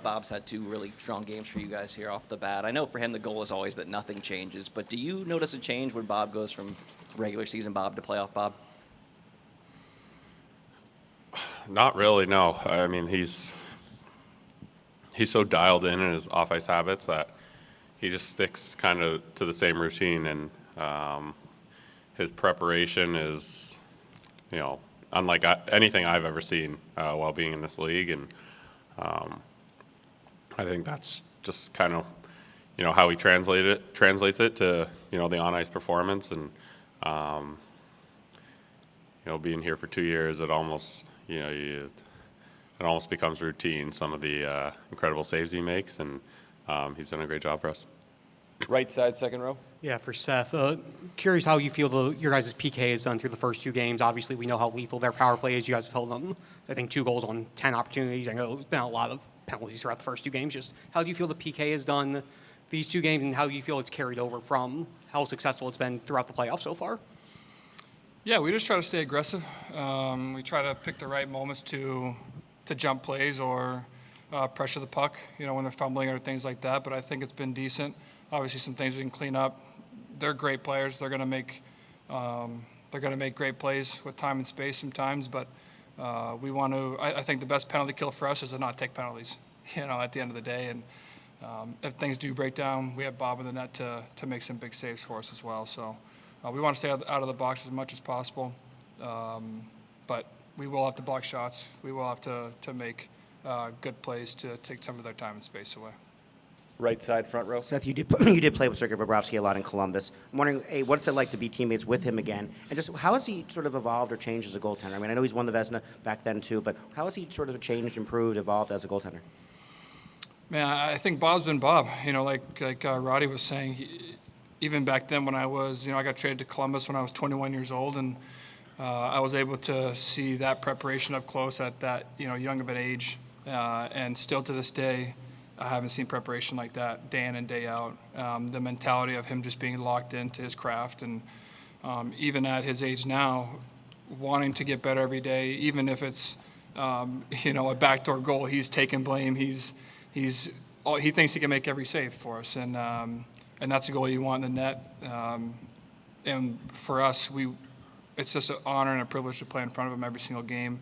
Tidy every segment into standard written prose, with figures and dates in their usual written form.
Bob's had 2 really strong games for you guys here off the bat. I know for him the goal is always that nothing changes, but do you notice a change when Bob goes from regular season Bob to playoff Bob? Not really, no. I mean, he's so dialed in his off-ice habits that he just sticks kind of to the same routine, and his preparation is, unlike anything I've ever seen while being in this league, and I think that's just kind of, how he translates it to, the on-ice performance, and being here for 2 years, it almost, it almost becomes routine, some of the incredible saves he makes, and he's done a great job for us. Right side, second row. Yeah, for Seth. Curious how you feel your guys' PK has done through the first 2 games. Obviously, we know how lethal their power play is. You guys have held them, I think, 2 goals on 10 opportunities. I know there's been a lot of penalties throughout the first 2 games. Just how do you feel the PK has done these 2 games, and how do you feel it's carried over from how successful it's been throughout the playoffs so far? Yeah, we just try to stay aggressive. We try to pick the right moments to jump plays or pressure the puck, when they're fumbling or things like that. But I think it's been decent. Obviously, some things we can clean up. They're great players. They're going to make great plays with time and space sometimes. But we want to. I think the best penalty kill for us is to not take penalties. At the end of the day, and if things do break down, we have Bob in the net to make some big saves for us as well. So we want to stay out of the box as much as possible. But we will have to block shots. We will have to make good plays to take some of their time and space away. Right side, front row. Seth, you did play with Sergei Bobrovsky a lot in Columbus. I'm wondering, A, what's it like to be teammates with him again? And just how has he sort of evolved or changed as a goaltender? I mean, I know he's won the Vezina back then too, but how has he sort of changed, improved, evolved as a goaltender? Man, I think Bob's been Bob. Like Roddy was saying, even back then when I was, I got traded to Columbus when I was 21 years old, and I was able to see that preparation up close at that, young of an age, and still to this day, I haven't seen preparation like that day in and day out. The mentality of him just being locked into his craft, and even at his age now, wanting to get better every day, even if it's a backdoor goal, he's taking blame. He thinks he can make every save for us, and that's a goal you want in the net. And for us, it's just an honor and a privilege to play in front of him every single game.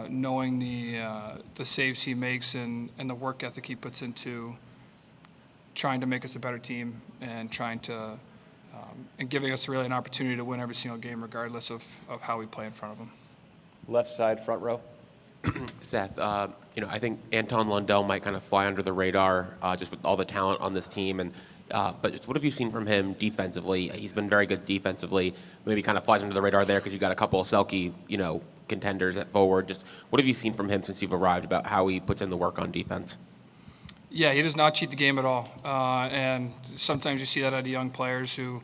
Knowing the saves he makes and the work ethic he puts into trying to make us a better team and trying to and giving us really an opportunity to win every single game regardless of how we play in front of him. Left side, front row. Seth, I think Anton Lundell might kind of fly under the radar just with all the talent on this team. And but what have you seen from him defensively? He's been very good defensively. Maybe kind of flies under the radar there because you've got a couple of Selke, contenders at forward. Just what have you seen from him since you've arrived about how he puts in the work on defense? Yeah, he does not cheat the game at all. And sometimes you see that out of young players who,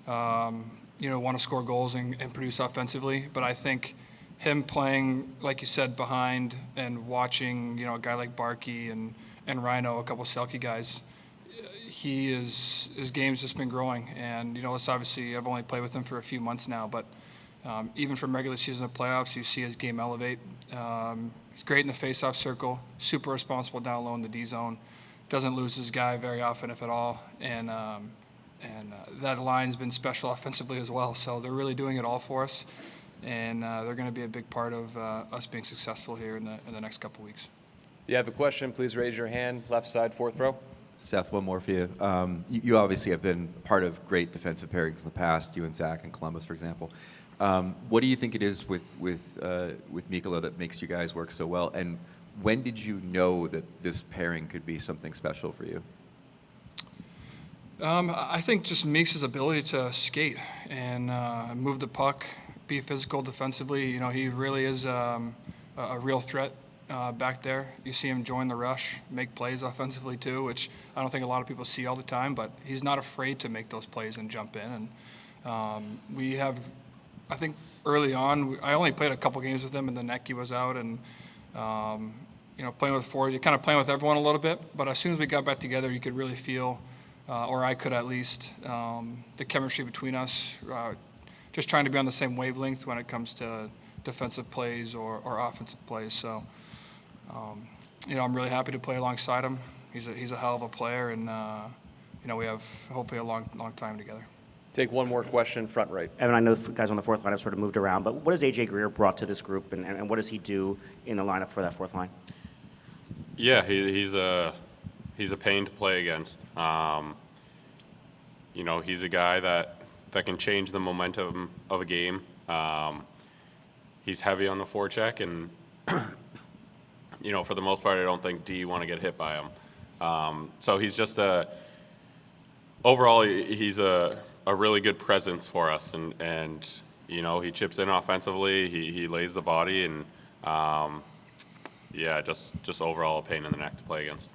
want to score goals and produce offensively. But I think him playing, like you said, behind and watching, a guy like Barkey and Rhino, a couple of Selke guys, his game's just been growing. And, it's obviously, I've only played with him for a few months now, but even from regular season to playoffs, you see his game elevate. He's great in the face-off circle, super responsible down low in the D zone, doesn't lose his guy very often, if at all, and that line's been special offensively as well. So they're really doing it all for us, and they're going to be a big part of us being successful here in the next couple weeks. If you have a question, please raise your hand. Left side, fourth row. Seth, one more for you. You obviously have been part of great defensive pairings in the past, you and Zach and Columbus, for example. What do you think it is with Mikkola that makes you guys work so well? And when did you know that this pairing could be something special for you? I think just Meeks' ability to skate and move the puck, be physical defensively. He really is a real threat back there. You see him join the rush, make plays offensively too, which I don't think a lot of people see all the time, but he's not afraid to make those plays and jump in. And we have, I think early on, I only played a couple games with him and then Necki was out, and playing with forwards, you're kind of playing with everyone a little bit, but as soon as we got back together, you could really feel, or I could at least, the chemistry between us, just trying to be on the same wavelength when it comes to defensive plays or offensive plays. So I'm really happy to play alongside him. He's a hell of a player, and we have hopefully a long time together. Take one more question, front right. Evan, I know the guys on the fourth line have sort of moved around, but what has AJ Greer brought to this group, and what does he do in the lineup for that fourth line? Yeah, he's a pain to play against. He's a guy that can change the momentum of a game. He's heavy on the forecheck, and for the most part, I don't think D want to get hit by him. So he's just overall, he's a really good presence for us, and he chips in offensively. He lays the body, and just overall a pain in the neck to play against.